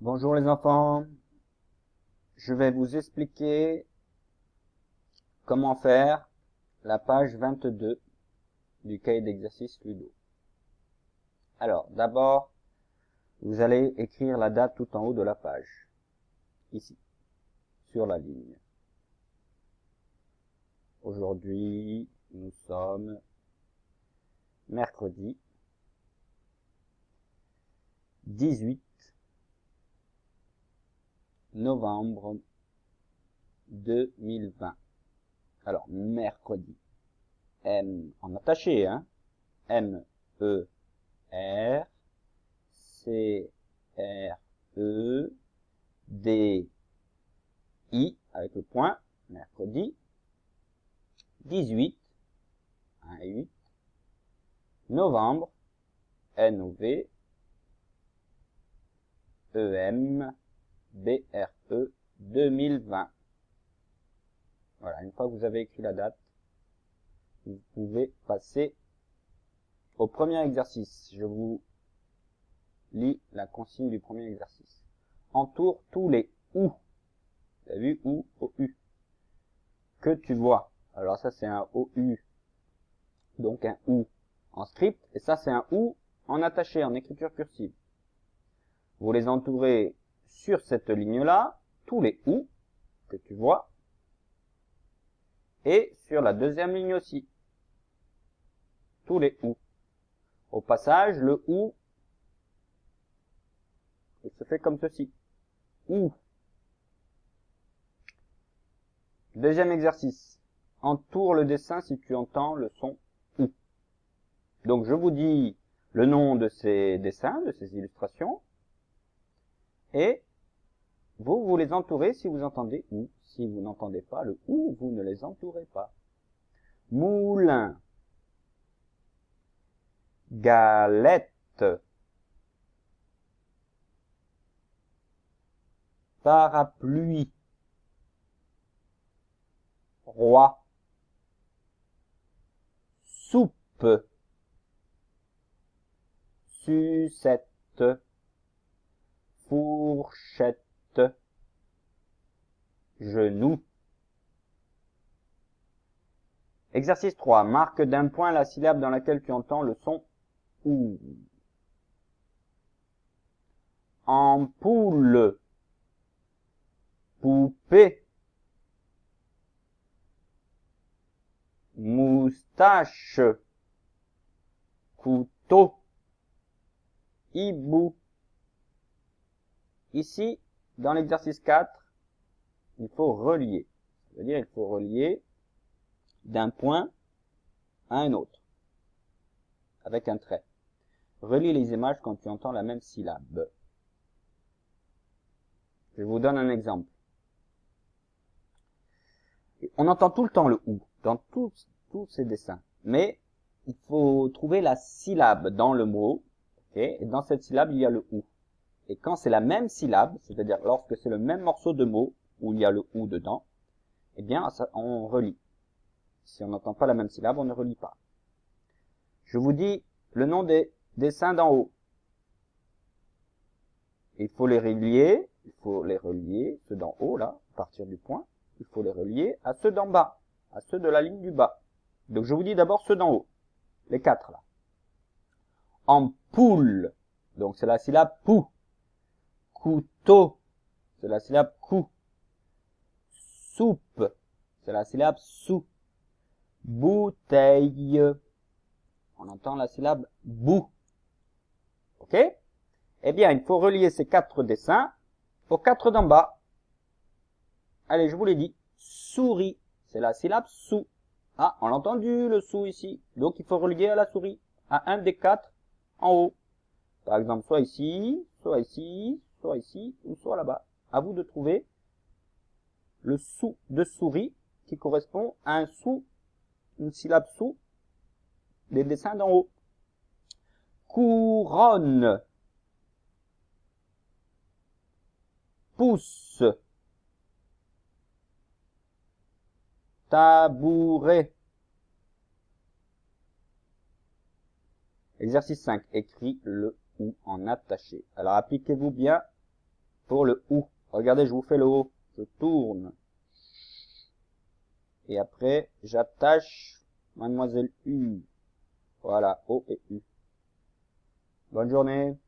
Bonjour les enfants, je vais vous expliquer comment faire la page 22 du cahier d'exercice Ludo. Alors, d'abord, vous allez écrire la date tout en haut de la page, ici, sur la ligne. Aujourd'hui, nous sommes mercredi 18 novembre 2020. Alors, mercredi. M en attaché, hein. M-E-R C-R-E-D-I avec le point, mercredi, 18, 1 et 8, novembre, N-O-V, E-M-B-R-E, 2020. Voilà, une fois que vous avez écrit la date, vous pouvez passer au premier exercice. Je vous lis la consigne du premier exercice. Entoure tous les OU. Vous avez vu OU, O-U. Que tu vois. Alors ça c'est un OU, donc un OU en script, et ça c'est un OU en attaché, en écriture cursive. Vous les entourez sur cette ligne-là, tous les OU que tu vois, et sur la deuxième ligne aussi, tous les OU. Au passage, le OU, il se fait comme ceci. OU. Deuxième exercice. Entoure le dessin si tu entends le son OU. Donc je vous dis le nom de ces dessins, de ces illustrations, et vous les entourez si vous entendez OU. Si vous n'entendez pas le OU, vous ne les entourez pas. Moulin. Galette. Parapluie. Roi. Soupe. Sucette. Fourchette. Genou. Exercice 3. Marque d'un point la syllabe dans laquelle tu entends le son OU. Ampoule. Poupée. Moustache. Couteau. Hibou. Ici, dans l'exercice 4, il faut relier. Ça veut dire il faut relier d'un point à un autre, avec un trait. Relie les images quand tu entends la même syllabe. Je vous donne un exemple. On entend tout le temps le OU dans tous ces dessins, mais il faut trouver la syllabe dans le mot, okay, et dans cette syllabe, il y a le OU. Et quand c'est la même syllabe, c'est-à-dire lorsque c'est le même morceau de mot où il y a le OU dedans, eh bien, on relie. Si on n'entend pas la même syllabe, on ne relie pas. Je vous dis le nom des dessins d'en haut. Il faut les relier, ceux d'en haut, là, à partir du point. Il faut les relier à ceux d'en bas, à ceux de la ligne du bas. Donc je vous dis d'abord ceux d'en haut, les 4 là. Ampoule, donc c'est la syllabe pou. Couteau, c'est la syllabe cou. Soupe, c'est la syllabe sou. Bouteille, on entend la syllabe bou. Ok? Eh bien, il faut relier ces 4 dessins aux 4 d'en bas. Allez, je vous l'ai dit. Souris, c'est la syllabe sou. Ah, on l'a entendu le sou ici. Donc, il faut relier à la souris, à un des 4 en haut. Par exemple, soit ici, soit ici, soit ici, ou soit là-bas. À vous de trouver le sou de souris qui correspond à un sou, une syllabe sou des dessins d'en haut. Couronne. Pouce. Tabouret. Exercice 5. Écris le OU en attaché. Alors, appliquez-vous bien pour le OU. Regardez, je vous fais le O. Je tourne. Et après, j'attache mademoiselle U. Voilà, O et U. Bonne journée.